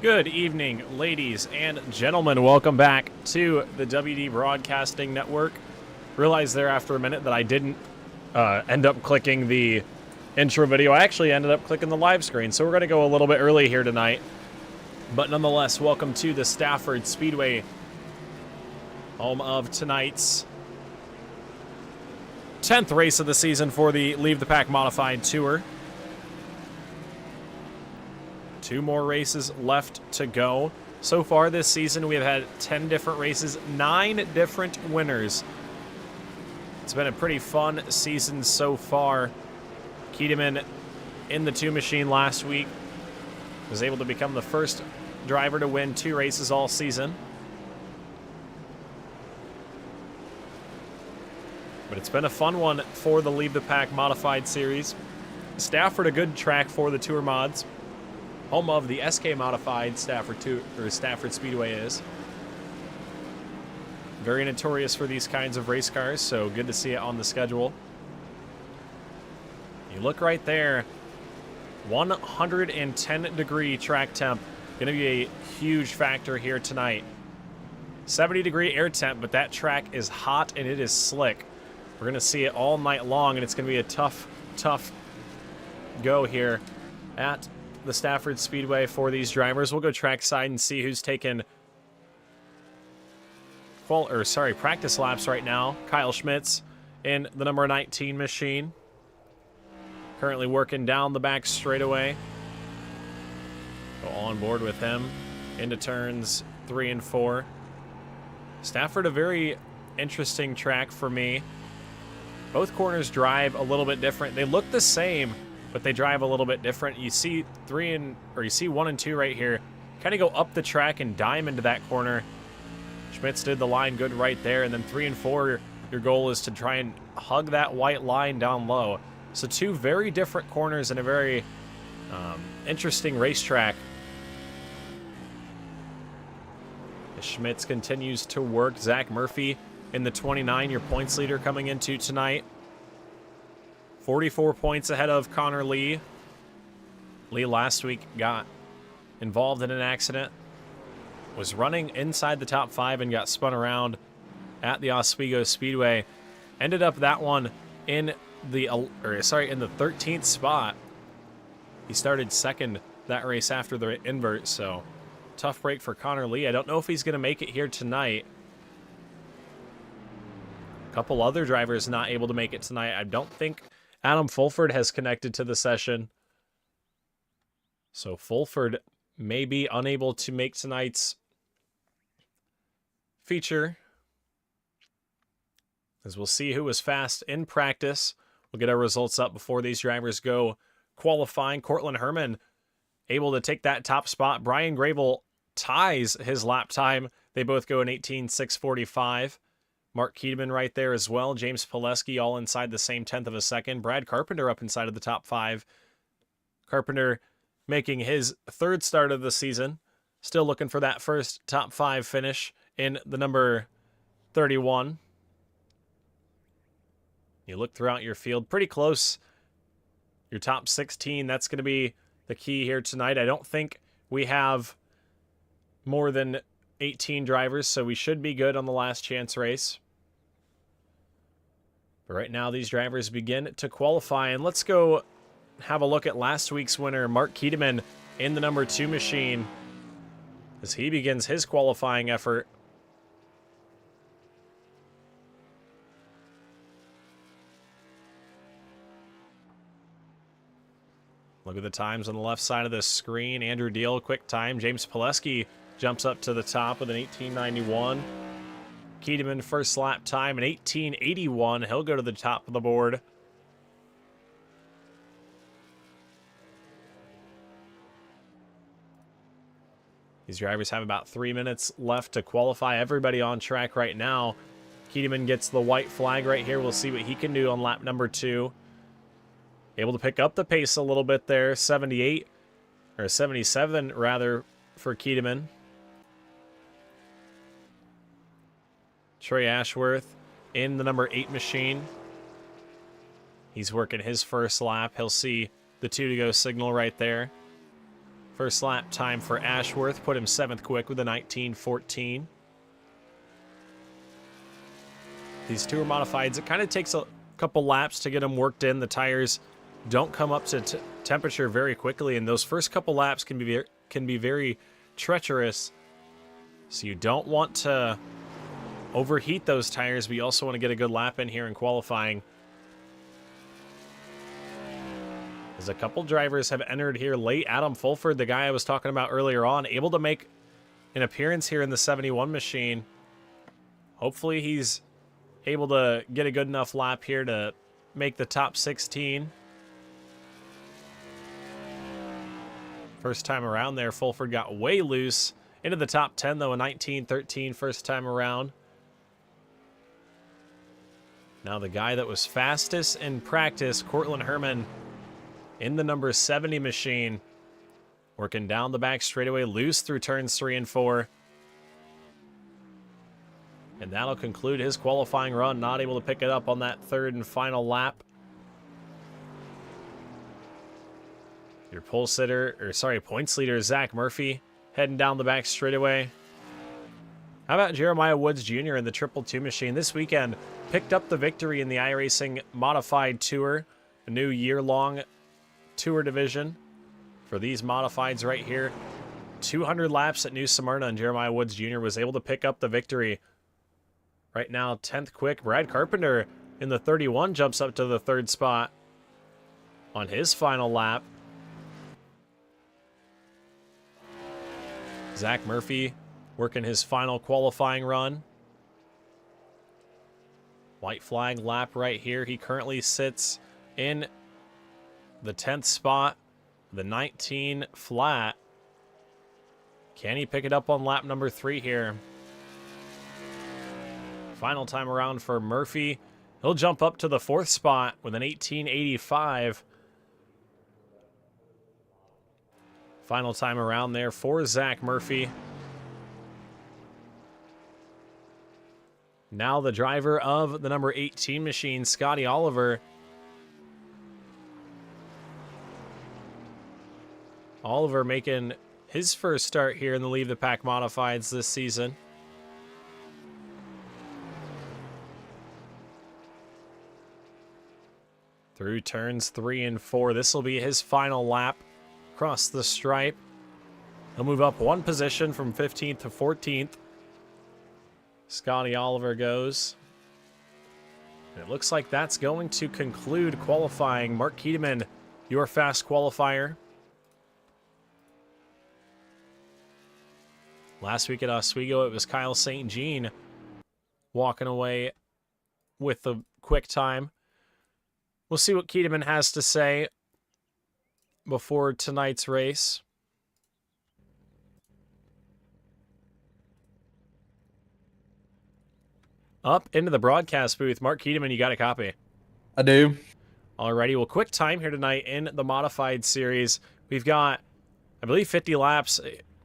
Good evening, ladies and gentlemen. Welcome back to the WD Broadcasting Network. Realized there after a minute that I didn't end up clicking the intro video. I actually ended up clicking the live screen, so we're going to go a little bit early here tonight. But nonetheless, welcome to the Stafford Speedway, home of tonight's 10th race of the season for the Leave the Pack Modified Tour. 2 more races left to go. So far this season, we have had 10 different races, 9 different winners. It's been a pretty fun season so far. Kiedemann in the 2 machine last week was able to become the first driver to win 2 races all season. But it's been a fun one for the Leave the Pack Modified Series. Stafford, a good track for the Tour mods. Home of the SK Modified Stafford Speedway is. Very notorious for these kinds of race cars, so good to see it on the schedule. You look right there, 110-degree track temp. Going to be a huge factor here tonight. 70-degree air temp, but that track is hot and it is slick. We're going to see it all night long, and it's going to be a tough go here at the Stafford Speedway for these drivers. We'll go trackside and see who's taking practice laps right now. Kyle Schmitz in the number 19 machine. Currently working down the back straightaway. Go on board with him into turns 3 and 4. Stafford, a very interesting track for me. Both corners drive a little bit different. They look the same, but they drive a little bit different. You see 1 and 2 right here. Kind of go up the track and dime into that corner. Schmitz did the line good right there. And then 3 and 4, your goal is to try and hug that white line down low. So 2 very different corners and a very interesting racetrack. As Schmitz continues to work, Zach Murphy in the 29, your points leader coming into tonight. 44 points ahead of Connor Lee. Lee last week got involved in an accident. Was running inside the top 5 and got spun around at the Oswego Speedway. Ended up that one in the 13th spot. He started second that race after the invert, so tough break for Connor Lee. I don't know if he's going to make it here tonight. A couple other drivers not able to make it tonight. I don't think Adam Fulford has connected to the session. So Fulford may be unable to make tonight's feature, as we'll see who was fast in practice. We'll get our results up before these drivers go qualifying. Cortland Herman able to take that top spot. Brian Gravel ties his lap time. They both go in 18:6:45. Mark Kiedemann right there as well. James Pileski all inside the same 10th of a second. Brad Carpenter up inside of the top 5. Carpenter making his 3rd start of the season. Still looking for that first top 5 finish in the number 31. You look throughout your field, pretty close. Your top 16, that's going to be the key here tonight. I don't think we have more than 18 drivers, so we should be good on the last chance race. But right now, these drivers begin to qualify, and let's go have a look at last week's winner, Mark Kiedemann, in the number 2 machine, as he begins his qualifying effort. Look at the times on the left side of the screen. Andrew Deal, quick time. James Pileski jumps up to the top with an 18:91. Kiedemann, first lap time, an 18:81. He'll go to the top of the board. These drivers have about 3 minutes left to qualify. Everybody on track right now. Kiedemann gets the white flag right here. We'll see what he can do on lap number 2. Able to pick up the pace a little bit there. 78, or 77 rather, for Kiedemann. Troy Ashworth in the number 8 machine. He's working his first lap. He'll see the 2 to go signal right there. First lap time for Ashworth put him 7th quick with a 19:14. These tour modifieds, it kind of takes a couple laps to get them worked in. The tires don't come up to temperature very quickly, and those first couple laps can be very treacherous. So you don't want to overheat those tires, but you also want to get a good lap in here in qualifying. As a couple drivers have entered here late. Adam Fulford, the guy I was talking about earlier on, able to make an appearance here in the 71 machine. Hopefully he's able to get a good enough lap here to make the top 16. First time around there, Fulford got way loose. Into the top 10, though, a 19:13 first time around. Now the guy that was fastest in practice, Cortland Herman, in the number 70 machine, working down the back straightaway, loose through turns 3 and 4. And that'll conclude his qualifying run, not able to pick it up on that third and final lap. Your points leader, Zach Murphy, heading down the back straightaway. How about Jeremiah Woods Jr. in the 222 machine this weekend? Picked up the victory in the iRacing Modified Tour, a new year-long tour division for these modifieds right here. 200 laps at New Smyrna, and Jeremiah Woods Jr. was able to pick up the victory. Right now, 10th quick. Brad Carpenter in the 31 jumps up to the 3rd spot on his final lap. Zach Murphy working his final qualifying run. White flag lap right here. He currently sits in the 10th spot, the 19 flat. Can he pick it up on lap number 3 here? Final time around for Murphy. He'll jump up to the 4th spot with an 18:85. Final time around there for Zach Murphy. Now the driver of the number 18 machine, Scotty Oliver. Oliver making his first start here in the Leave the Pack Modifieds this season. Through turns 3 and 4. This will be his final lap across the stripe. He'll move up 1 position from 15th to 14th. Scotty Oliver goes. And it looks like that's going to conclude qualifying. Mark Keedeman, your fast qualifier. Last week at Oswego, it was Kyle St. Jean walking away with the quick time. We'll see what Keedeman has to say before tonight's race. Up into the broadcast booth, Mark Keedeman, you got a copy? I do. Alrighty, well, quick time here tonight in the Modified Series. We've got, I believe, 50 laps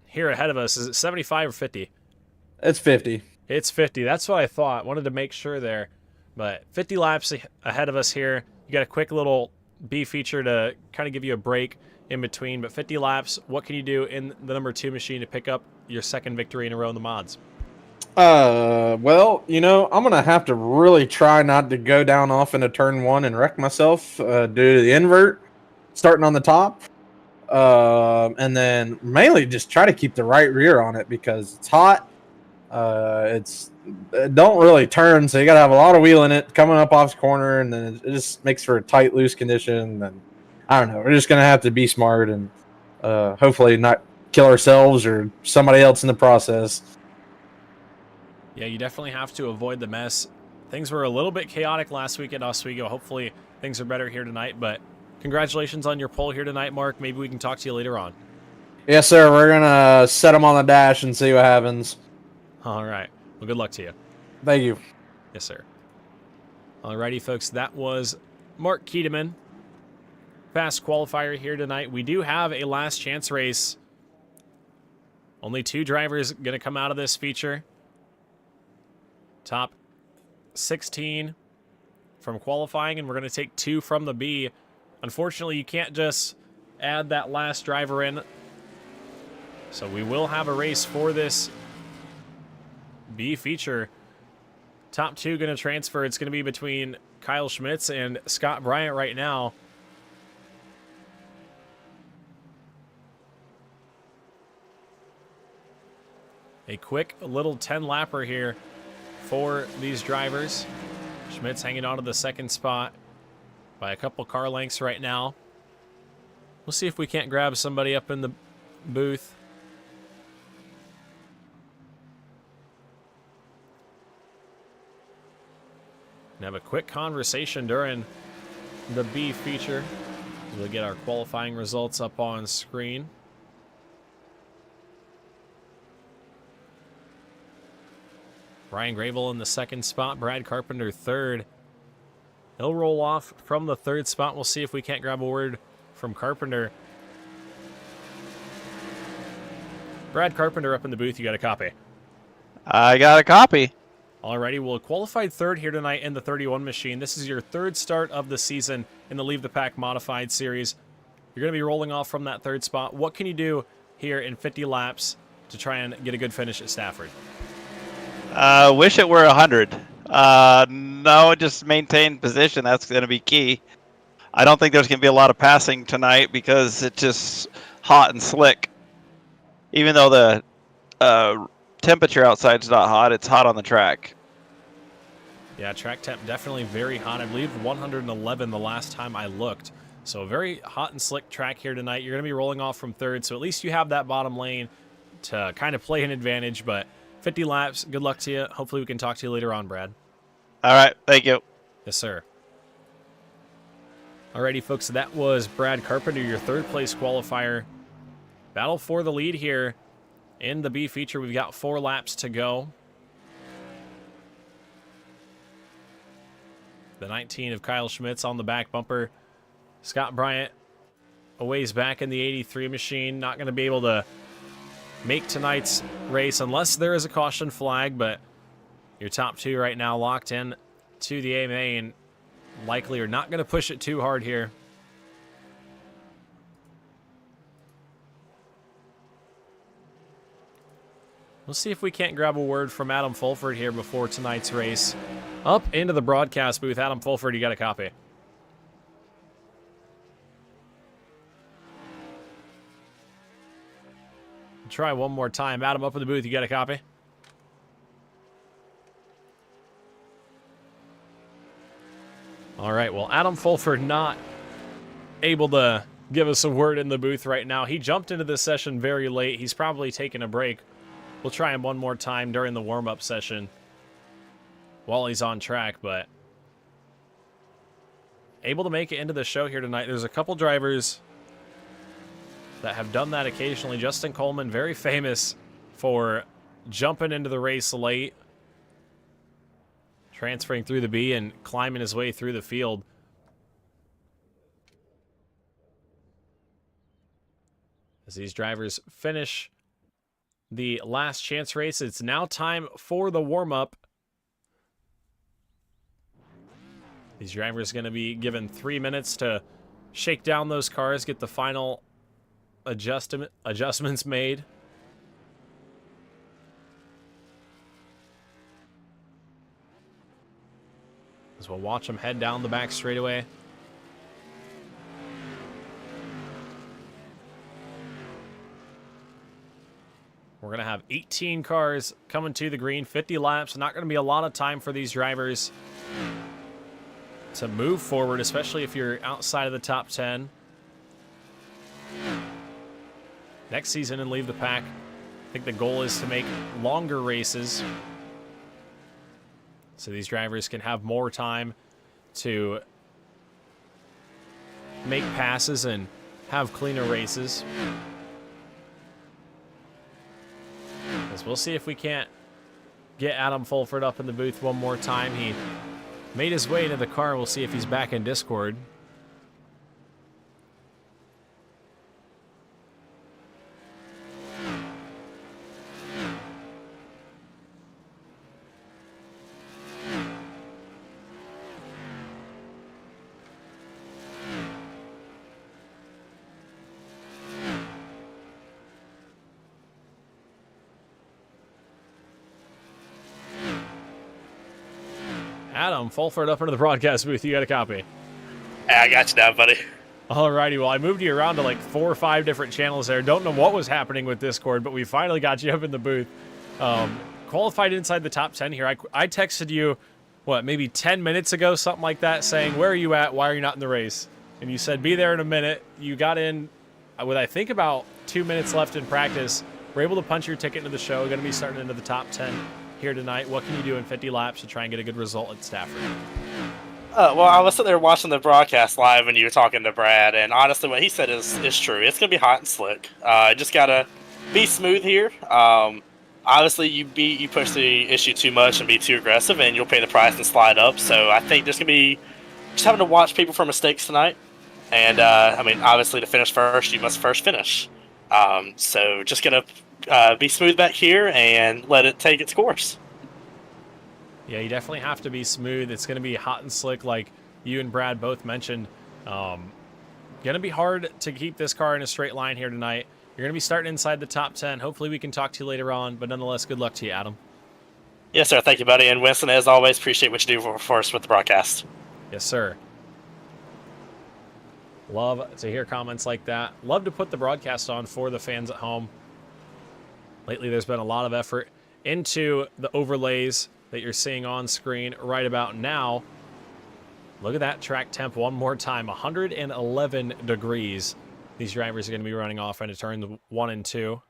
here ahead of us. Is it 75 or 50? It's 50. It's 50. That's what I thought. Wanted to make sure there. But 50 laps ahead of us here. You got a quick little B feature to kind of give you a break in between. But 50 laps, what can you do in the number 2 machine to pick up your 2nd victory in a row in the mods? Well, you know, I'm going to have to really try not to go down off into turn 1 and wreck myself due to the invert starting on the top. And then mainly just try to keep the right rear on it because it's hot. It don't really turn, so you got to have a lot of wheel in it coming up off the corner, and then it just makes for a tight, loose condition. And I don't know. We're just going to have to be smart and hopefully not kill ourselves or somebody else in the process. Yeah, you definitely have to avoid the mess. Things were a little bit chaotic last week at Oswego. Hopefully things are better here tonight, but congratulations on your pole here tonight, Mark. Maybe we can talk to you later on. Yes, sir. We're going to set them on the dash and see what happens. All right. Well, good luck to you. Thank you. Yes, sir. Alrighty, folks. That was Mark Keedeman. Fast qualifier here tonight. We do have a last chance race. Only 2 drivers going to come out of this feature. Top 16 from qualifying, and we're going to take 2 from the B. Unfortunately, you can't just add that last driver in So we will have a race for this B feature. Top two going to transfer. It's going to be between Kyle Schmitz and Scott Bryant right now. A quick little 10-lapper here for these drivers. Schmitz hanging on to the second spot by a couple car lengths right now. We'll see if we can't grab somebody up in the booth. And have a quick conversation during the B feature. We'll get our qualifying results up on screen. Ryan Gravel in the second spot, Brad Carpenter third. He'll roll off from the third spot. We'll see if we can't grab a word from Carpenter. Brad Carpenter up in the booth. You got a copy? I got a copy. Alrighty, well, qualified third here tonight in the 31 machine. This is your third start of the season in the Leave the Pack Modified Series. You're going to be rolling off from that third spot. What can you do here in 50 laps to try and get a good finish at Stafford? Wish it were 100. No, just maintain position. That's going to be key. I don't think there's going to be a lot of passing tonight because it's just hot and slick. Even though the temperature outside is not hot, it's hot on the track. Yeah, track temp definitely very hot. I believe 111 the last time I looked. So a very hot and slick track here tonight. You're going to be rolling off from third, so at least you have that bottom lane to kind of play an advantage. But 50 laps, good luck to you. Hopefully we can talk to you later on, Brad. All right, thank you. Yes, sir. Alrighty, folks, so that was Brad Carpenter, your third place qualifier. Battle for the lead here in the B feature. We've got 4 laps to go. The 19 of Kyle Schmitz on the back bumper. Scott Bryant a ways back in the 83 machine. Not going to be able to make tonight's race unless there is a caution flag, but your top two right now locked in to the AMA and likely are not going to push it too hard here. We'll see if we can't grab a word from Adam Fulford here before tonight's race. Up into the broadcast booth, Adam Fulford, you got a copy? Try one more time. Adam, up in the booth, you got a copy? All right, well, Adam Fulford not able to give us a word in the booth right now. He jumped into this session very late. He's probably taking a break. We'll try him one more time during the warm-up session while he's on track, but able to make it into the show here tonight. There's a couple drivers that have done that occasionally. Justin Coleman, very famous for jumping into the race late, transferring through the B and climbing his way through the field. As these drivers finish the last chance race, it's now time for the warm-up. These drivers are going to be given 3 minutes to shake down those cars, get the final adjustments made. As we'll watch them head down the back straightaway. We're going to have 18 cars coming to the green, 50 laps. Not going to be a lot of time for these drivers to move forward, especially if you're outside of the top 10. Next season and Leave the Pack, I think the goal is to make longer races so these drivers can have more time to make passes and have cleaner races. As we'll see if we can't get Adam Fulford up in the booth one more time. He made his way into the car. We'll see if he's back in Discord. Adam Fulford up into the broadcast booth. You got a copy. Hey, I got you down, buddy. Alrighty, well, I moved you around to like 4 or 5 different channels there. Don't know what was happening with Discord, but we finally got you up in the booth. Qualified inside the top 10 here. I texted you, what, maybe 10 minutes ago, something like that, saying, where are you at? Why are you not in the race? And you said, be there in a minute. You got in with, I think, about 2 minutes left in practice. We're able to punch your ticket into the show. Going to be starting into the top 10 here tonight. What can you do in 50 laps to try and get a good result at Stafford? Well, I was sitting there watching the broadcast live when you were talking to Brad, and honestly, what he said is true. It's going to be hot and slick. Just got to be smooth here. Obviously, you push the issue too much and be too aggressive, and you'll pay the price and slide up. So I think there's going to be just having to watch people for mistakes tonight. And, I mean, obviously, to finish first, you must first finish. So just going to be smooth back here and let it take its course. Yeah, you definitely have to be smooth. It's going to be hot and slick like you and Brad both mentioned. Going to be hard to keep this car in a straight line here tonight. You're going to be starting inside the top 10. Hopefully we can talk to you later on, but nonetheless, good luck to you, Adam. Yes, sir. Thank you, buddy. And Winston, as always, appreciate what you do for us with the broadcast. Yes, sir. Love to hear comments like that. Love to put the broadcast on for the fans at home. Lately, there's been a lot of effort into the overlays that you're seeing on screen right about now. Look at that track temp one more time, 111 degrees. These drivers are going to be running off into turn 1 and 2.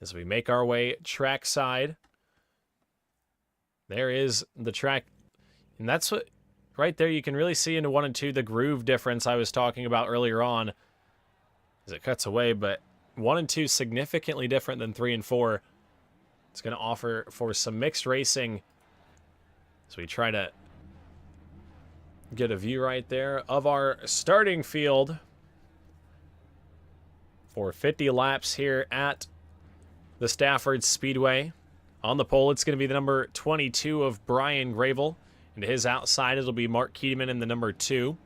As we make our way trackside, there is the track. And that's what, right there, you can really see into 1 and 2 the groove difference I was talking about earlier on as it cuts away. But 1 and 2 significantly different than 3 and 4. It's going to offer for some mixed racing as we try to get a view right there of our starting field for 50 laps here at the Stafford Speedway. On the pole, it's going to be the number 22 of Brian Gravel. And to his outside, it'll be Mark Keedeman in the number 2.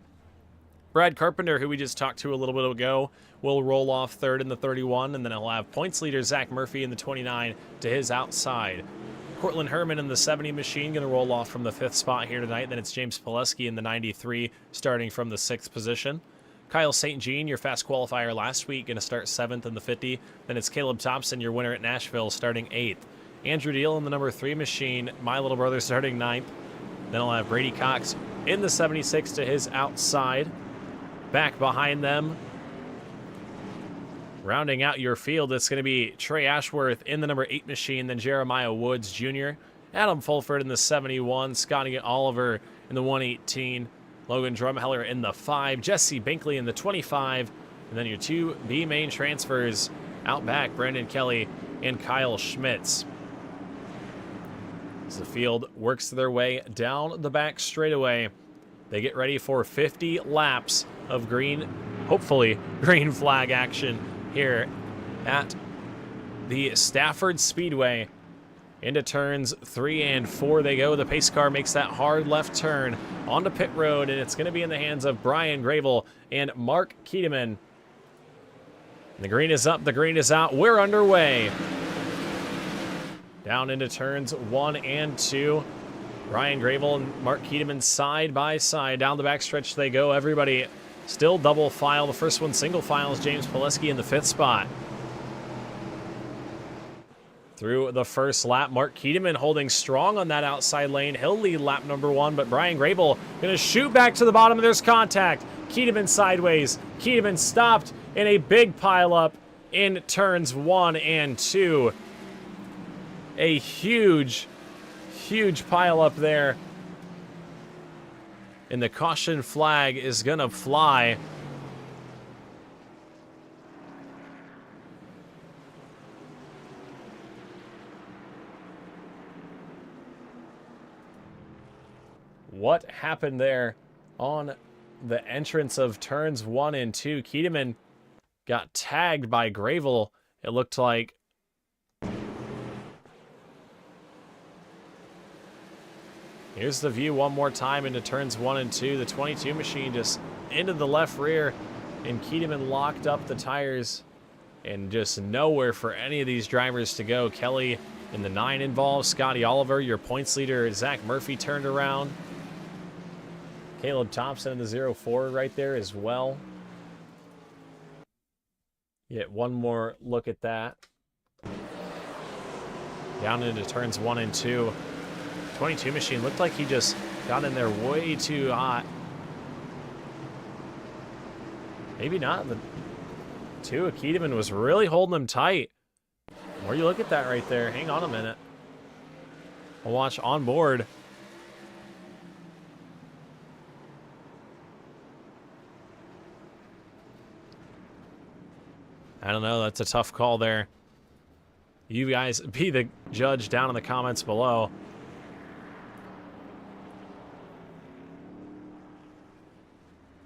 Brad Carpenter, who we just talked to a little bit ago, will roll off third in the 31, and then he'll have points leader Zach Murphy in the 29 to his outside. Cortland Herman in the 70 machine going to roll off from the 5th spot here tonight. Then it's James Pileski in the 93 starting from the 6th position. Kyle St. Jean, your fast qualifier last week, going to start 7th in the 50. Then it's Caleb Thompson, your winner at Nashville, starting 8th. Andrew Deal in the number 3 machine, my little brother, starting 9th. Then I'll have Brady Cox in the 76 to his outside. Back behind them, rounding out your field, it's going to be Trey Ashworth in the number 8 machine, then Jeremiah Woods Jr., Adam Fulford in the 71, Scotty Oliver in the 118, Logan Drumheller in the 5, Jesse Binkley in the 25, and then your 2 B main transfers out back, Brandon Kelly and Kyle Schmitz. As the field works their way down the back straightaway, they get ready for 50 laps of green, hopefully green flag action here at the Stafford Speedway. Into turns 3 and 4 they go. The pace car makes that hard left turn onto pit road, and it's going to be in the hands of Brian Gravel and Mark Keedeman. The green is up, the green is out. We're underway. Down into turns 1 and 2. Brian Gravel and Mark Keedeman side by side. Down the backstretch they go. Everybody still double file. The first one single file is James Pileski in the 5th spot. Through the first lap, Mark Keedeman holding strong on that outside lane. He'll lead lap number 1, but Brian Gravel going to shoot back to the bottom, and there's contact. Keedeman sideways. Keedeman stopped in a big pileup in turns 1 and 2. A huge pile up there. And the caution flag is going to fly. What happened there on the entrance of turns 1 and 2? Keedeman got tagged by Gravel, it looked like. Here's the view one more time into turns 1 and 2. The 22 machine just into the left rear, and Keedeman locked up the tires, and just nowhere for any of these drivers to go. Kelly In the 9 involved, Scotty Oliver. Your points leader, Zach Murphy, turned around. Caleb Thompson in the 0-4 right there as well. Get one more look at that. Down into turns 1 and 2. 22 machine looked like he just got in there way too hot. Maybe not. The 2, Keteman was really holding him tight. Where you look at that right there. Hang on a minute. We'll watch on board. I don't know. That's a tough call there. You guys be the judge down in the comments below.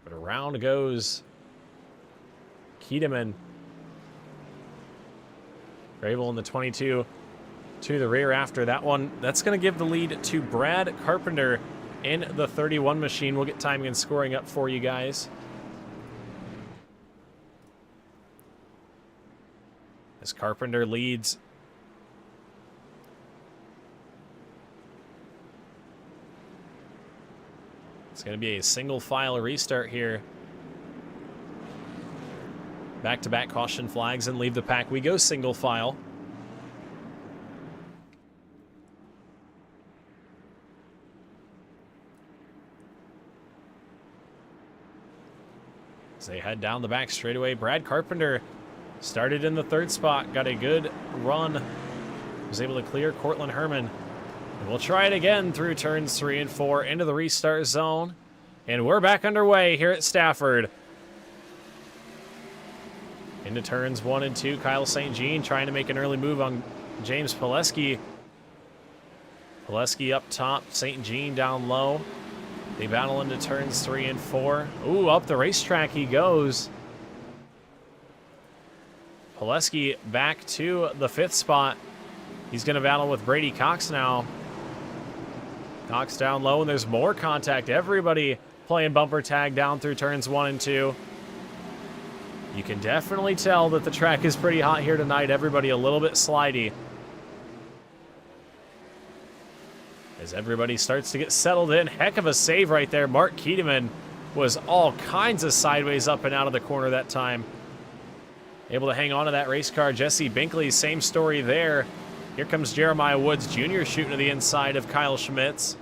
But around goes Keteman. Grable in the 22 to the rear after that one. That's going to give the lead to Brad Carpenter in the 31 machine. We'll get timing and scoring up for you guys. As Carpenter leads. It's going to be a single file restart here. Back-to-back caution flags and leave the pack. We go single file. As they head down the back straightaway, Brad Carpenter started in the 3rd spot, got a good run, was able to clear Cortland Herman. And we'll try it again through turns 3 and 4 into the restart zone. And we're back underway here at Stafford. Into turns 1 and 2, Kyle St. Jean trying to make an early move on James Pileski. Pileski up top, St. Jean down low. They battle into turns 3 and 4. Ooh, up the racetrack he goes. Pileski back to the 5th spot. He's going to battle with Brady Cox now. Cox down low, and there's more contact. Everybody playing bumper tag down through turns 1 and 2. You can definitely tell that the track is pretty hot here tonight. Everybody a little bit slidey. As everybody starts to get settled in. Heck of a save right there. Mark Keteman was all kinds of sideways up and out of the corner that time. Able to hang on to that race car. Jesse Binkley, same story there. Here comes Jeremiah Woods Jr. shooting to the inside of Kyle Schmitz.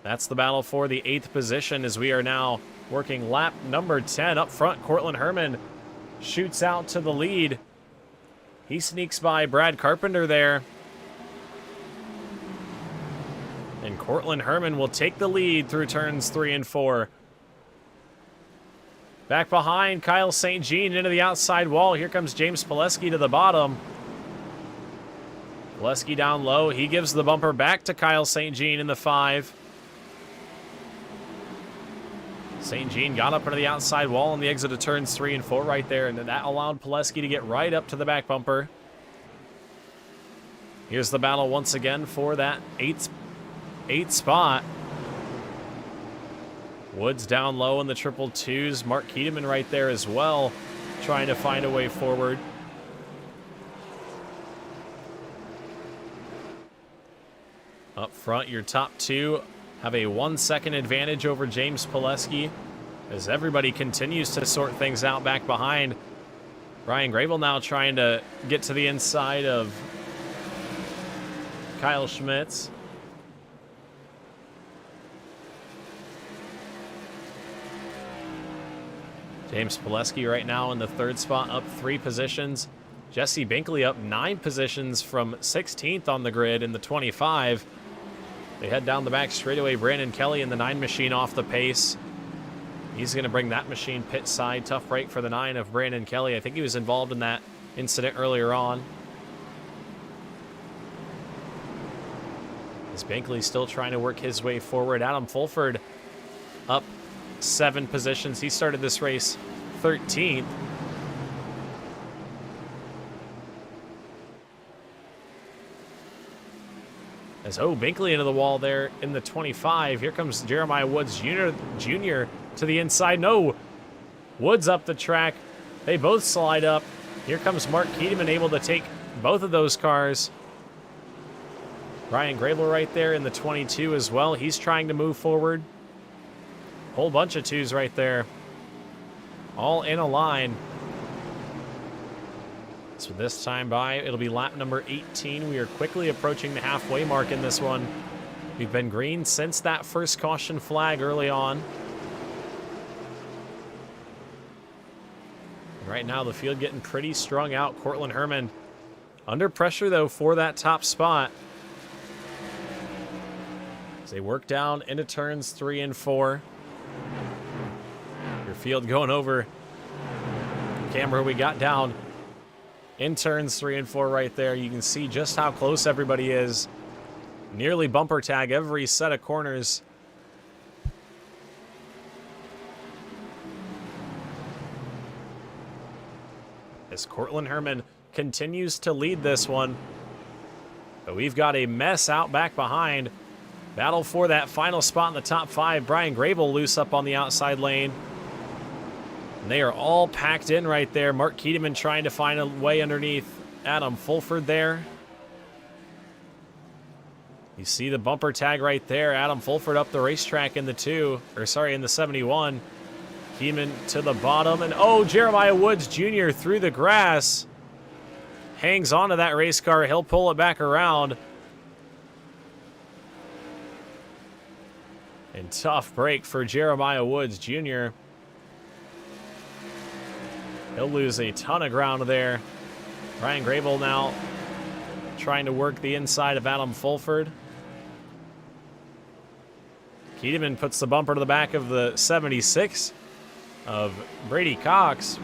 That's the battle for the 8th position as we are now working lap number 10. Up front, Cortland Herman shoots out to the lead. He sneaks by Brad Carpenter there. And Cortland Herman will take the lead through turns 3 and 4. Back behind, Kyle St. Jean into the outside wall. Here comes James Pileski to the bottom. Pileski down low. He gives the bumper back to Kyle St. Jean in the 5. St. Jean got up into the outside wall on the exit of turns 3 and 4 right there, and that allowed Pileski to get right up to the back bumper. Here's the battle once again for that 8th spot. Woods down low in the 222s. Mark Keteman right there as well, trying to find a way forward. Up front, your top 2 have a 1-second advantage over James Pileski as everybody continues to sort things out back behind. Ryan Grable now trying to get to the inside of Kyle Schmitz. James Pileski right now in the 3rd spot, up 3 positions. Jesse Binkley up 9 positions from 16th on the grid in the 25. They head down the back straightaway. Brandon Kelly in the 9 machine off the pace. He's going to bring that machine pit side. Tough break for the 9 of Brandon Kelly. I think he was involved in that incident earlier on. As Binkley still trying to work his way forward. Adam Fulford up 7 positions. He started this race 13th. As Binkley into the wall there in the 25. Here comes Jeremiah Woods Jr. to the inside. No, Woods up the track. They both slide up. Here comes Mark Keteman able to take both of those cars. Brian Grable right there in the 22 as well. He's trying to move forward. Whole bunch of twos right there. All in a line. So this time by, it'll be lap number 18. We are quickly approaching the halfway mark in this one. We've been green since that first caution flag early on. Right now, the field getting pretty strung out. Cortland Herman under pressure, though, for that top spot. As they work down into turns 3 and 4. Your field going over the camera we got down in turns 3 and 4 right there. You can see just how close everybody is. Nearly bumper tag every set of corners. As Cortland Herman continues to lead this one. But we've got a mess out back behind. Battle for that final spot in the top 5. Brian Grable loose up on the outside lane. And they are all packed in right there. Mark Keedeman trying to find a way underneath Adam Fulford there. You see the bumper tag right there. Adam Fulford up the racetrack in the in the 71. Keedeman to the bottom. And oh, Jeremiah Woods Jr. through the grass. Hangs onto that race car. He'll pull it back around. And tough break for Jeremiah Woods Jr. He'll lose a ton of ground there. Brian Grable now trying to work the inside of Adam Fulford. Keedeman puts the bumper to the back of the 76 of Brady Cox.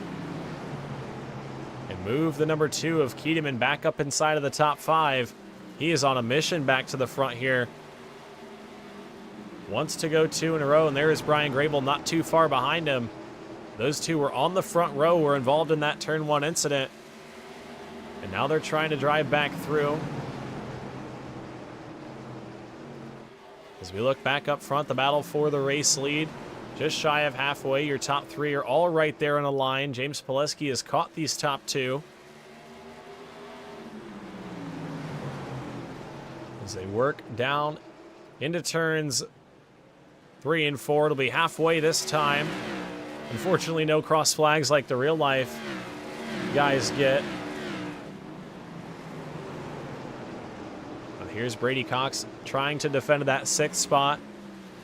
And move the number 2 of Keedeman back up inside of the top 5. He is on a mission back to the front here. Wants to go 2 in a row, and there is Brian Grable not too far behind him. Those two were on the front row, were involved in that turn 1 incident. And now they're trying to drive back through. As we look back up front, the battle for the race lead. Just shy of halfway. Your top 3 are all right there in a line. James Pileski has caught these top 2. As they work down into turns 3 and 4. It'll be halfway this time. Unfortunately, no cross flags like the real life guys get. Here's Brady Cox trying to defend that 6th spot.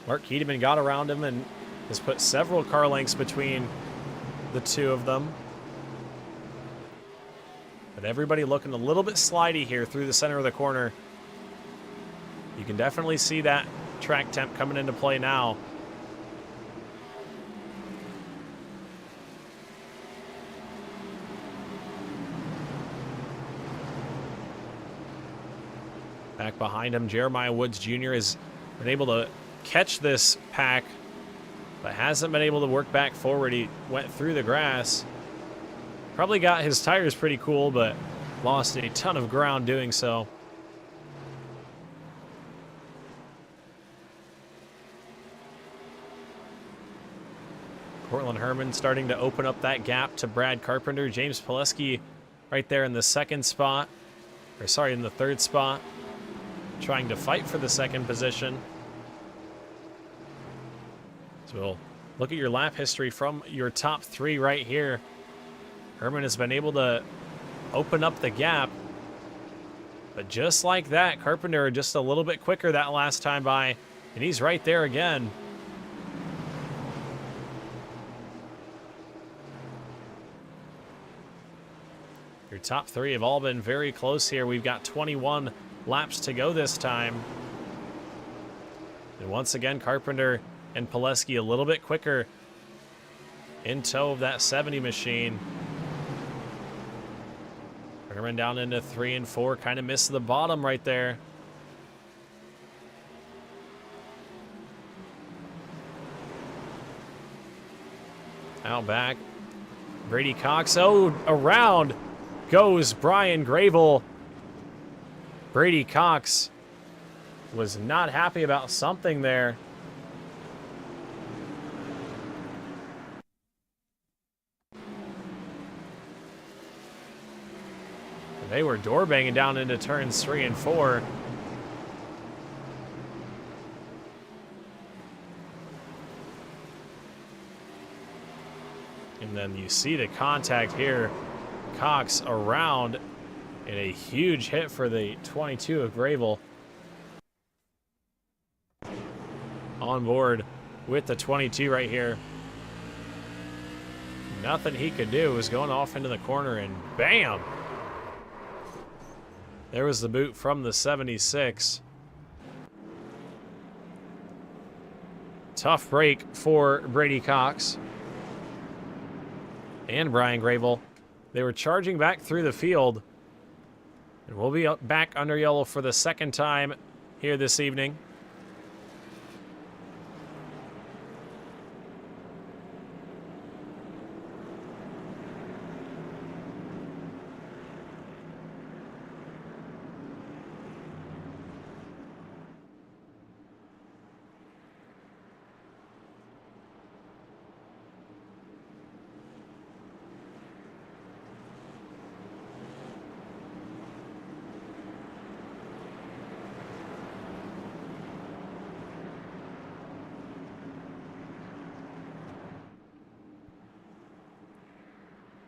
Mark Keedeman got around him and has put several car lengths between the two of them. But everybody looking a little bit slidey here through the center of the corner. You can definitely see that track temp coming into play now. Back behind him, Jeremiah Woods Jr. has been able to catch this pack, but hasn't been able to work back forward. He went through the grass. Probably got his tires pretty cool, but lost a ton of ground doing so. Cortland Herman starting to open up that gap to Brad Carpenter. James Pileski right there in the 2nd spot. Or sorry, in the 3rd spot. Trying to fight for the 2nd position. So we'll look at your lap history from your top 3 right here. Herman has been able to open up the gap. But just like that, Carpenter just a little bit quicker that last time by. And he's right there again. Your top 3 have all been very close here. We've got 21 laps to go this time. And once again, Carpenter and Pileski a little bit quicker in tow of that 70 machine. Herman down into 3 and 4, kind of missed the bottom right there. Out back, Brady Cox. Oh, around goes Brian Grable. Brady Cox was not happy about something there. They were door banging down into turns 3 and 4. And then you see the contact here. Cox around, and a huge hit for the 22 of Gravel. On board with the 22 right here. Nothing he could do, was going off into the corner, and bam! There was the boot from the 76. Tough break for Brady Cox and Brian Gravel. They were charging back through the field. And we'll be back under yellow for the second time here this evening.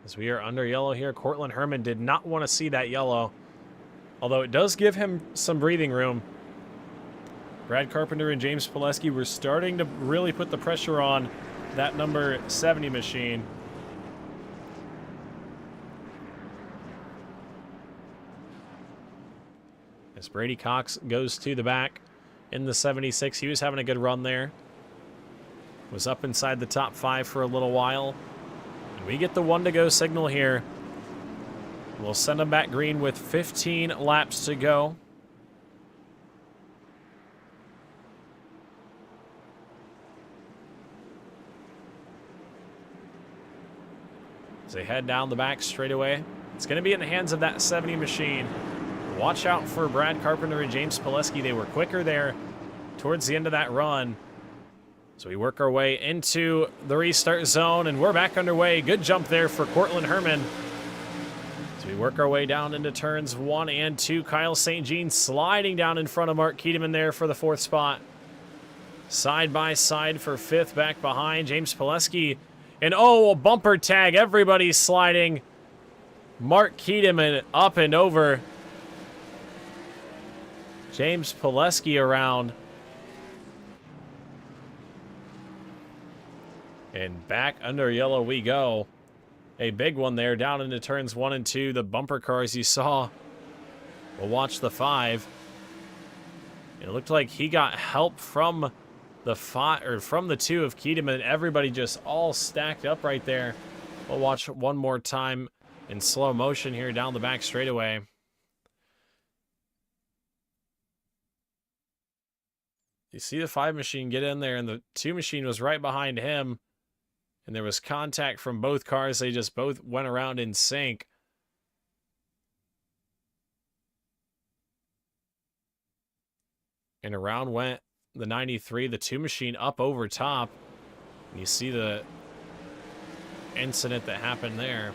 As we are under yellow here, Cortland Herman did not want to see that yellow, although it does give him some breathing room. Brad Carpenter and James Pileski were starting to really put the pressure on that number 70 machine. As Brady Cox goes to the back in the 76, he was having a good run there. Was up inside the top 5 for a little while. We get the 1 to go signal here. We'll send them back green with 15 laps to go. As they head down the back straightaway, it's going to be in the hands of that 70 machine. Watch out for Brad Carpenter and James Pileski. They were quicker there towards the end of that run. So we work our way into the restart zone, and we're back underway. Good jump there for Cortland Herman. So we work our way down into turns 1 and 2. Kyle St. Jean sliding down in front of Mark Keedeman there for the 4th spot. Side by side for 5th back behind. James Pileski. And oh, a bumper tag. Everybody's sliding. Mark Keedeman up and over. James Pileski around. And back under yellow we go. A big one there down into turns 1 and 2. The bumper cars you saw. We'll watch the 5. It looked like he got help from the 5 or from the 2 of Keedeman. Everybody just all stacked up right there. We'll watch one more time in slow motion here down the back straightaway. You see the 5 machine get in there, and the 2 machine was right behind him. And there was contact from both cars. They just both went around in sync. And around went the 93, the 2 machine up over top. And you see the incident that happened there.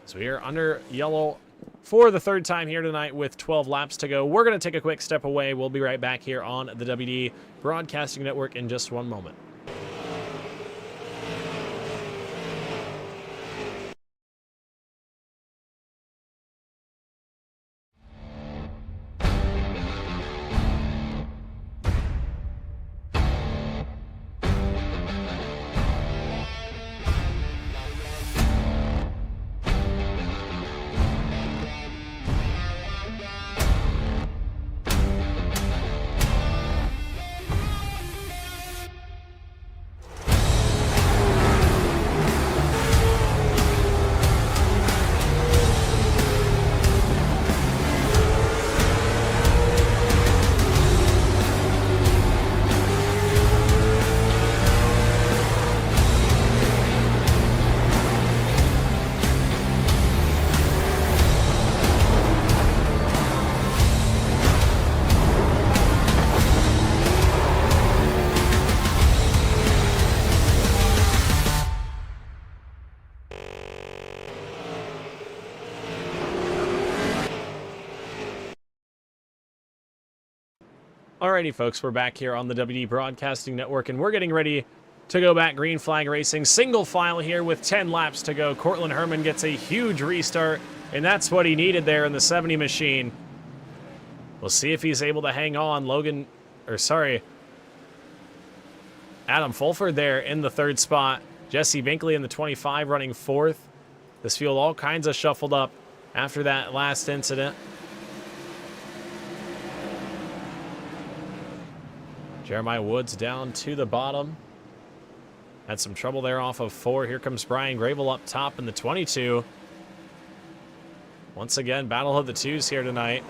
So we are under yellow for the 3rd time here tonight with 12 laps to go. We're going to take a quick step away. We'll be right back here on the WD Broadcasting Network in just one moment. Alrighty, folks, we're back here on the WD Broadcasting Network, and we're getting ready to go back green flag racing. Single file here with 10 laps to go. Cortland Herman gets a huge restart, and that's what he needed there in the 70 machine. We'll see if he's able to hang on. Adam Fulford there in the 3rd spot. Jesse Binkley in the 25 running 4th. This field all kinds of shuffled up after that last incident. Jeremiah Woods down to the bottom. Had some trouble there off of 4. Here comes Brian Gravel up top in the 22. Once again, battle of the 2s here tonight.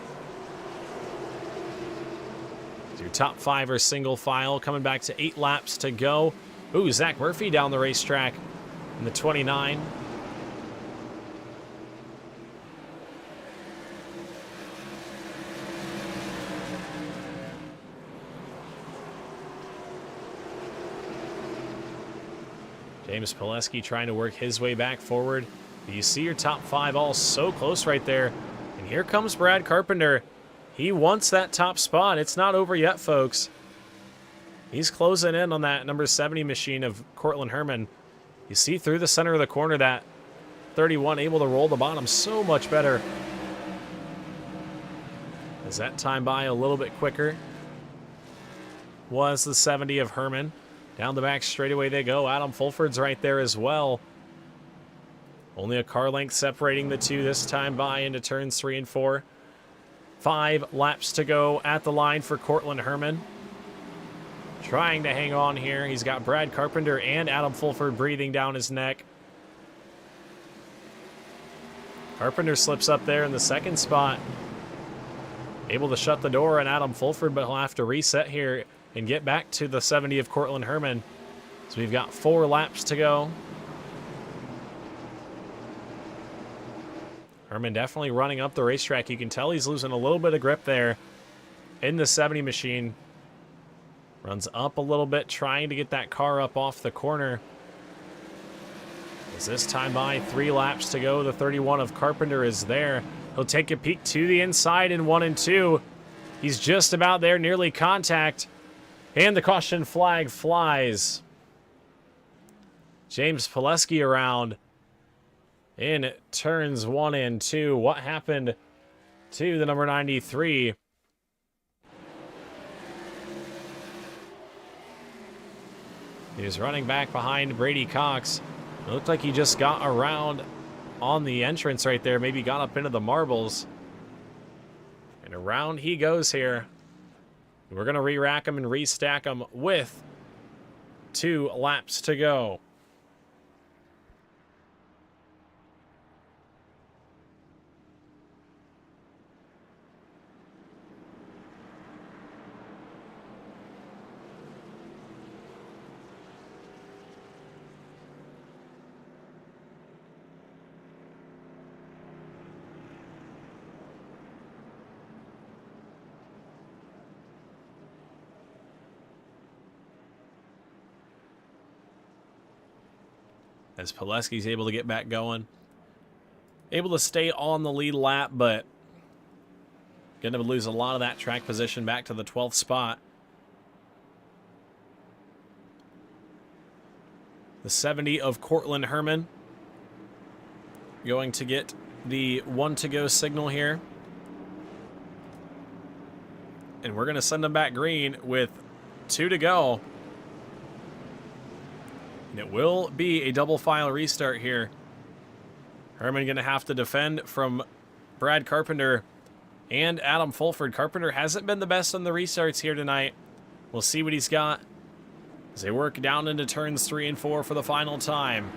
Your top 5 are single file, coming back to 8 laps to go. Ooh, Zach Murphy down the racetrack in the 29. James Pileski trying to work his way back forward. But you see your top 5 all so close right there. And here comes Brad Carpenter. He wants that top spot. It's not over yet, folks. He's closing in on that number 70 machine of Cortland Herman. You see through the center of the corner that 31 able to roll the bottom so much better. As that time by a little bit quicker was the 70 of Herman. Down the back straightaway they go. Adam Fulford's right there as well. Only a car length separating the two this time by into turns 3 and 4. 5 laps to go at the line for Cortland Herman. Trying to hang on here. He's got Brad Carpenter and Adam Fulford breathing down his neck. Carpenter slips up there in the 2nd spot. Able to shut the door on Adam Fulford, but he'll have to reset here and get back to the 70 of Cortland Herman. So we've got 4 laps to go. Herman definitely running up the racetrack. You can tell he's losing a little bit of grip there in the 70 machine. Runs up a little bit, trying to get that car up off the corner. As this time by, 3 laps to go. The 31 of Carpenter is there. He'll take a peek to the inside in 1 and 2. He's just about there, nearly contact. And the caution flag flies. James Pileski around in turns 1 and 2. What happened to the number 93? He was running back behind Brady Cox. It looked like he just got around on the entrance right there. Maybe got up into the marbles. And around he goes here. We're going to re-rack him and restack him with 2 laps to go. As Pileski's able to get back going. Able to stay on the lead lap, but going to lose a lot of that track position back to the 12th spot. The 70 of Cortland Herman going to get the 1 to go signal here. And we're going to send him back green with 2 to go. And it will be a double file restart here. Herman going to have to defend from Brad Carpenter and Adam Fulford. Carpenter hasn't been the best on the restarts here tonight. We'll see what he's got as they work down into turns 3 and 4 for the final time.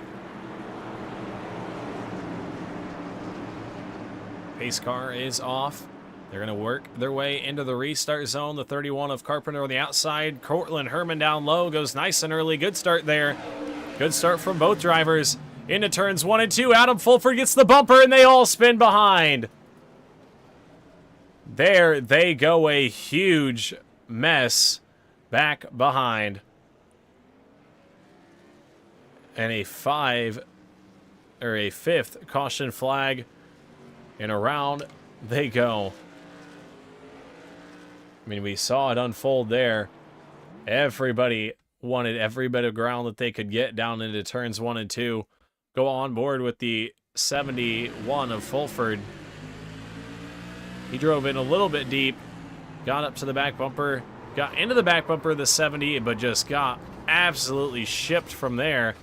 Pace car is off. They're going to work their way into the restart zone. The 31 of Carpenter on the outside. Cortland Herman down low. Goes nice and early. Good start there. Good start from both drivers. Into turns 1 and 2. Adam Fulford gets the bumper, and they all spin behind. There they go. A huge mess back behind. And a 5 or a 5th caution flag. And around they go. I mean, we saw it unfold there. Everybody wanted every bit of ground that they could get down into turns 1 and 2. Go on board with the 71 of Fulford. He drove in a little bit deep, got up to the back bumper, got into the back bumper of the 70, but just got absolutely shipped from there.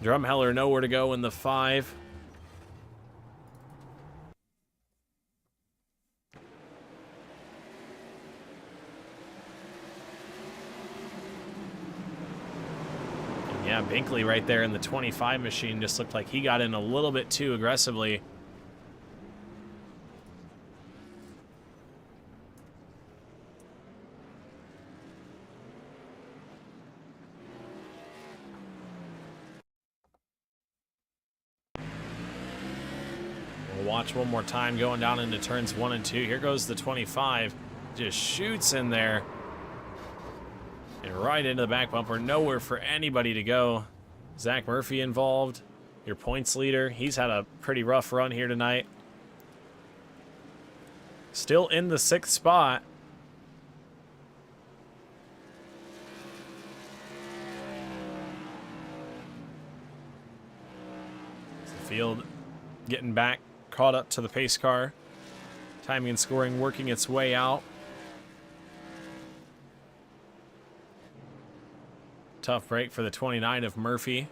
Drumheller nowhere to go in the 5. And yeah, Binkley right there in the 25 machine just looked like he got in a little bit too aggressively. Watch one more time going down into turns 1 and 2. Here goes the 25. Just shoots in there. And right into the back bumper. Nowhere for anybody to go. Zach Murphy involved. Your points leader. He's had a pretty rough run here tonight. Still in the 6th spot. The field getting back. Caught up to the pace car. Timing and scoring working its way out. Tough break for the 29 of Murphy.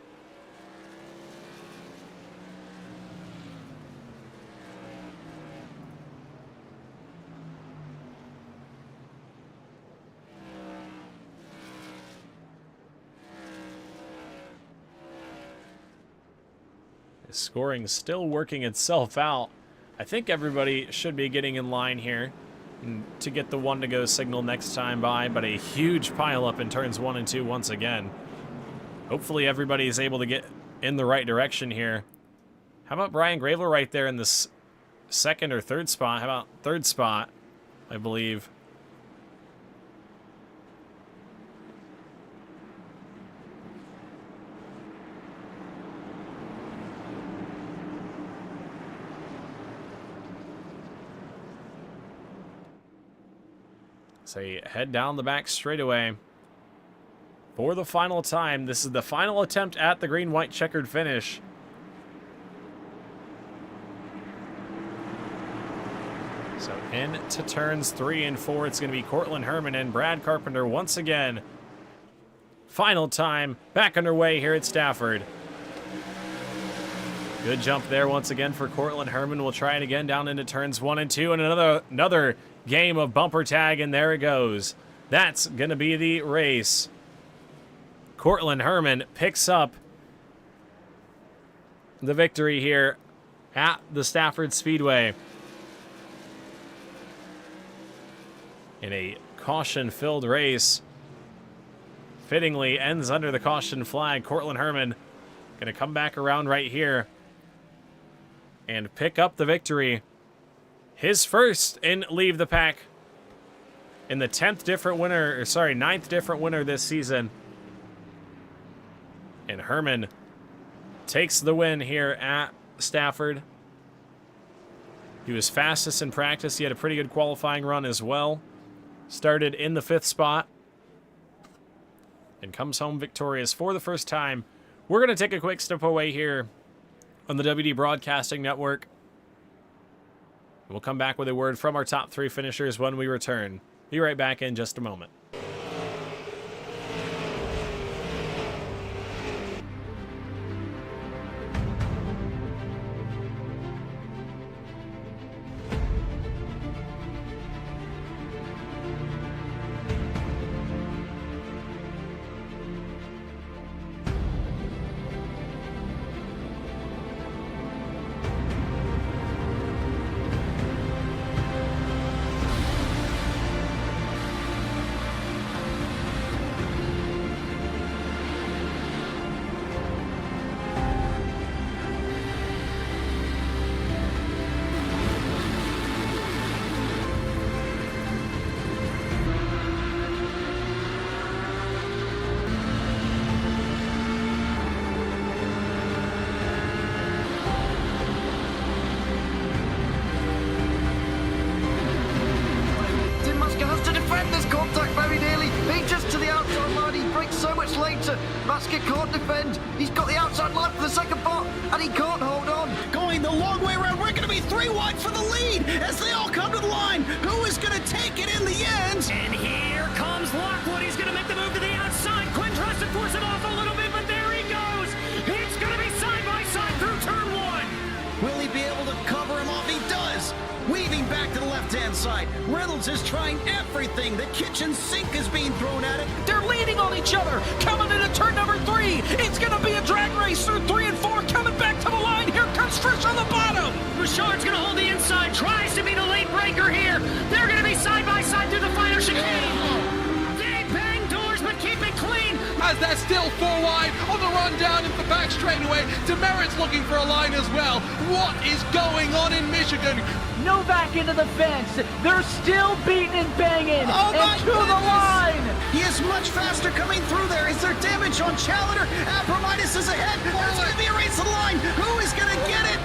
Scoring still working itself out. I think everybody should be getting in line here to get the 1 to go signal next time by, but a huge pile up in turns 1 and 2 once again. Hopefully everybody is able to get in the right direction here. How about Brian Graveler right there in this 2nd or 3rd spot? How about 3rd spot, I believe. So you head down the back straightaway for the final time. This is the final attempt at the green-white checkered finish. So into turns 3 and 4, it's going to be Cortland Herman and Brad Carpenter once again. Final time, back underway here at Stafford. Good jump there once again for Cortland Herman. We'll try it again down into turns 1 and 2, and another game of bumper tag, and there it goes. That's going to be the race. Cortland Herman picks up the victory here at the Stafford Speedway. In a caution-filled race. Fittingly ends under the caution flag. Cortland Herman going to come back around right here and pick up the victory. His first in Leave the Pack in the 9th different winner this season. And Herman takes the win here at Stafford. He was fastest in practice. He had a pretty good qualifying run as well. Started in the 5th spot and comes home victorious for the first time. We're going to take a quick step away here on the WD Broadcasting Network. We'll come back with a word from our top 3 finishers when we return. Be right back in just a moment. Gasket can't defend. He's got the outside line for the second part, and he can't hold on. Going the long way around. We're going to be 3 wide for the lead as they all come to the line. Who is going to take it in the end? And here comes Lockwood. He's going to make the move to the outside. Quinn tries to force it off a little bit, but there he goes. It's going to be side by side through turn 1. Will he be able to cover him off? He does. Weaving back to the left-hand side. Reynolds is trying everything. The kitchen sink is being thrown at it. They're leaning on each other. Coming into turn number 3. It's going to be a drag race through 3 and 4. Coming back to the line. Here comes Trish on the bottom. Bouchard's going to hold the inside. Tries to be the late breaker here. They're going to be side by side through the final chicane. They bang doors, but keep it clean. As they're still 4 wide on the run down into the back straightaway. Demerit's looking for a line as well. What is going on in Michigan? Novak into the fence. They're still beating and banging. And to the line. He is much faster coming through there. Is there damage on Challenger? Abramitis is ahead. There's going to be a race to the line. Who is going to get it?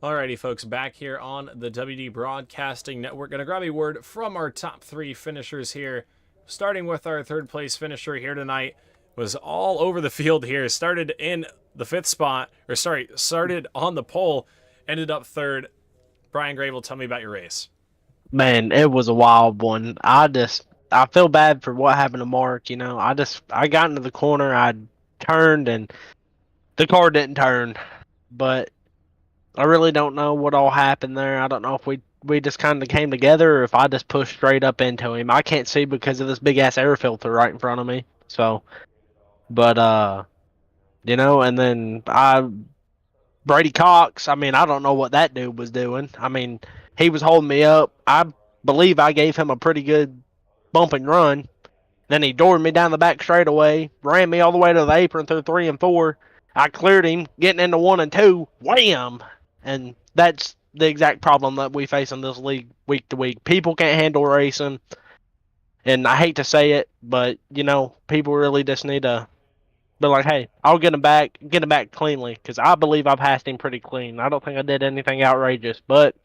Alrighty, folks, back here on the WD Broadcasting Network. Going to grab a word from our top 3 finishers here. Starting with our 3rd place finisher here tonight. Was all over the field here. Started in the 5th spot, or sorry, started on the pole, ended up 3rd. Brian Grable, tell me about your race. Man, it was a wild one. I feel bad for what happened to Mark. You know, I got into the corner, I turned, and the car didn't turn. But I really don't know what all happened there. I don't know if we just kind of came together or if I just pushed straight up into him. I can't see because of this big ass air filter right in front of me. So, but you know, and then Brady Cox, I mean, I don't know what that dude was doing. I mean, he was holding me up. I believe I gave him a pretty good bump and run. Then he doored me down the back straightaway, ran me all the way to the apron through 3 and 4. I cleared him, getting into 1 and 2, wham! And that's the exact problem that we face in this league week to week. People can't handle racing. And I hate to say it, but, you know, people really just need to be like, hey, I'll get him back cleanly. Because I believe I passed him pretty clean. I don't think I did anything outrageous. But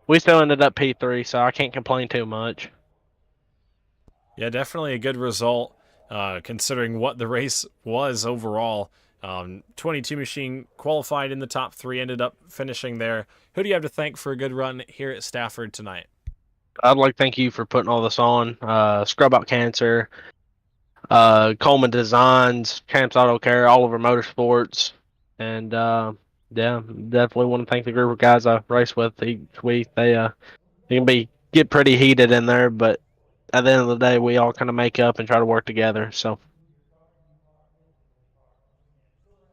we still ended up P3, so I can't complain too much. Yeah, definitely a good result, considering what the race was overall. 22 machine qualified in the top 3, ended up finishing there. Who do you have to thank for a good run here at Stafford tonight? I'd like to thank you for putting all this on. Scrub Out Cancer, Coleman Designs, Champs Auto Care, Oliver Motorsports, and yeah, definitely want to thank the group of guys I race with each week. They can get pretty heated in there, but at the end of the day, we all kind of make up and try to work together. So.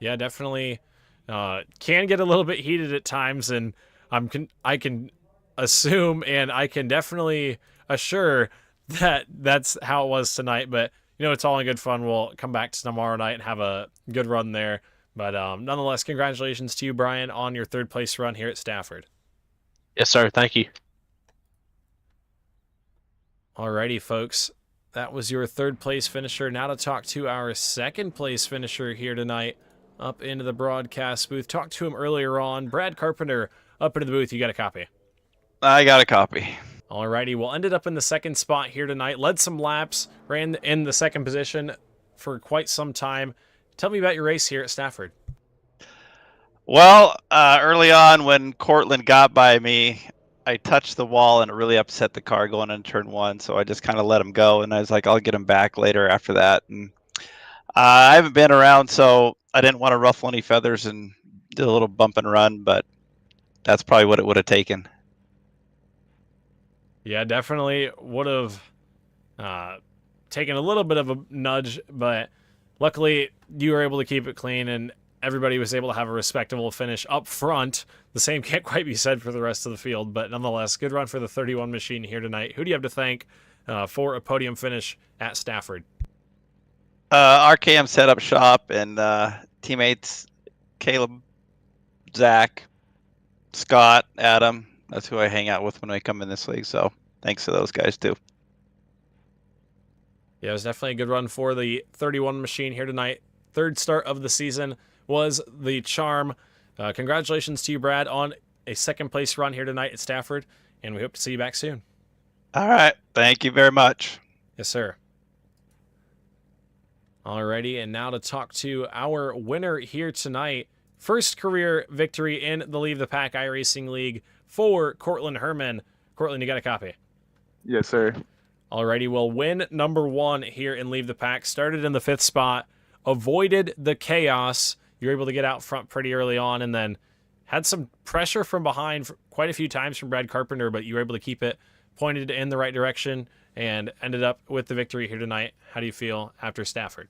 Yeah, definitely can get a little bit heated at times, and I can assume and I can definitely assure that that's how it was tonight. But, you know, it's all in good fun. We'll come back to tomorrow night and have a good run there. But nonetheless, congratulations to you, Brian, on your 3rd place run here at Stafford. Yes, sir. Thank you. Alrighty, folks. That was your 3rd place finisher. Now to talk to our 2nd place finisher here tonight. Up into the broadcast booth. Talked to him earlier on. Brad Carpenter up into the booth. You got a copy? I got a copy. Alrighty. Well, ended up in the 2nd spot here tonight. Led some laps. Ran in the 2nd position for quite some time. Tell me about your race here at Stafford. Well, early on when Cortland got by me, I touched the wall and it really upset the car going into turn 1. So I just kind of let him go. And I was like, I'll get him back later after that. And I haven't been around, so I didn't want to ruffle any feathers and did a little bump and run, but that's probably what it would have taken. Yeah, definitely would have taken a little bit of a nudge, but luckily you were able to keep it clean and everybody was able to have a respectable finish up front. The same can't quite be said for the rest of the field, but nonetheless, good run for the 31 machine here tonight. Who do you have to thank for a podium finish at Stafford? RKM Setup Shop and teammates Caleb, Zach, Scott, Adam. That's who I hang out with when I come in this league. So thanks to those guys too. Yeah, it was definitely a good run for the 31 machine here tonight. Third start of the season was the charm. Congratulations to you, Brad, on a second place run here tonight at Stafford, and we hope to see you back soon. All right. Thank you very much. Yes, sir. Alrighty, and now to talk to our winner here tonight. First career victory in the Leave the Pack iRacing League for Cortland Herman. Cortland, you got a copy? Yes, sir. Alrighty, well, win number 1 here in Leave the Pack. Started in the 5th spot, avoided the chaos. You were able to get out front pretty early on, and then had some pressure from behind quite a few times from Brad Carpenter, but you were able to keep it pointed in the right direction and ended up with the victory here tonight. How do you feel after Stafford?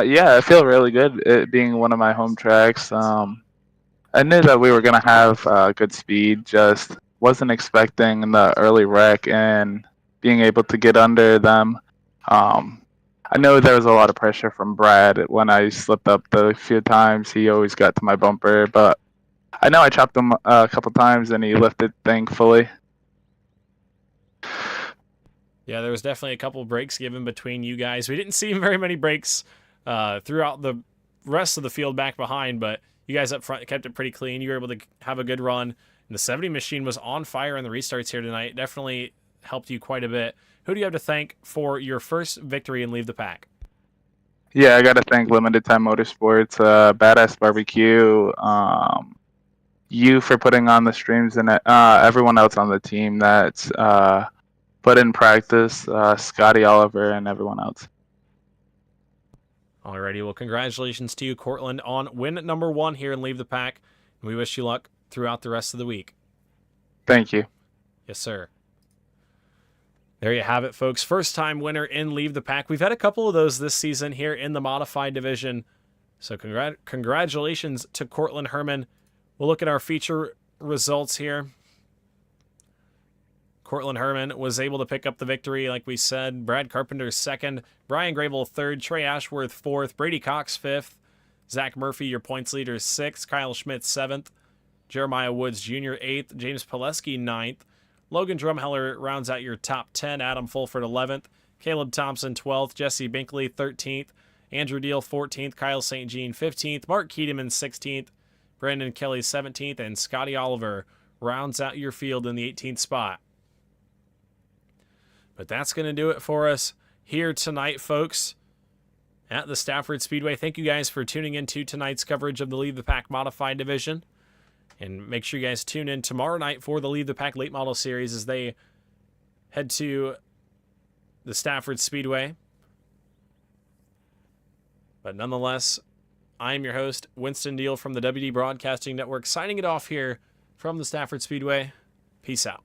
Yeah, I feel really good, it being one of my home tracks. I knew that we were going to have good speed, just wasn't expecting the early wreck and being able to get under them. I know there was a lot of pressure from Brad when I slipped up the few times. He always got to my bumper, but I know I chopped him a couple times and he lifted, thankfully. Yeah, there was definitely a couple breaks given between you guys. We didn't see very many breaks throughout the rest of the field back behind, but you guys up front kept it pretty clean. You were able to have a good run. And the 70 machine was on fire in the restarts here tonight. Definitely helped you quite a bit. Who do you have to thank for your first victory and Leave the Pack? Yeah, I got to thank Limited Time Motorsports, Badass Barbecue, you for putting on the streams, and everyone else on the team that's put in practice, Scotty Oliver and everyone else. Alrighty, well, congratulations to you, Cortland, on win number 1 here and Leave the Pack. And we wish you luck throughout the rest of the week. Thank you. Yes, sir. There you have it, folks. First time winner in Leave the Pack. We've had a couple of those this season here in the modified division. So congratulations to Cortland Herman. We'll look at our feature results here. Cortland Herman was able to pick up the victory, like we said. Brad Carpenter 2nd, Brian Grable 3rd, Trey Ashworth 4th, Brady Cox 5th, Zach Murphy, your points leader, 6th, Kyle Schmidt 7th, Jeremiah Woods Jr. 8th, James Pileski 9th, Logan Drumheller rounds out your top 10, Adam Fulford 11th, Caleb Thompson 12th, Jesse Binkley 13th, Andrew Deal 14th, Kyle St. Jean 15th, Mark Keedeman 16th, Brandon Kelly 17th, and Scotty Oliver rounds out your field in the 18th spot. But that's going to do it for us here tonight, folks, at the Stafford Speedway. Thank you guys for tuning in to tonight's coverage of the Leave the Pack Modified Division. And make sure you guys tune in tomorrow night for the Leave the Pack Late Model Series as they head to the Stafford Speedway. But nonetheless, I'm your host, Winston Deal from the WD Broadcasting Network, signing it off here from the Stafford Speedway. Peace out.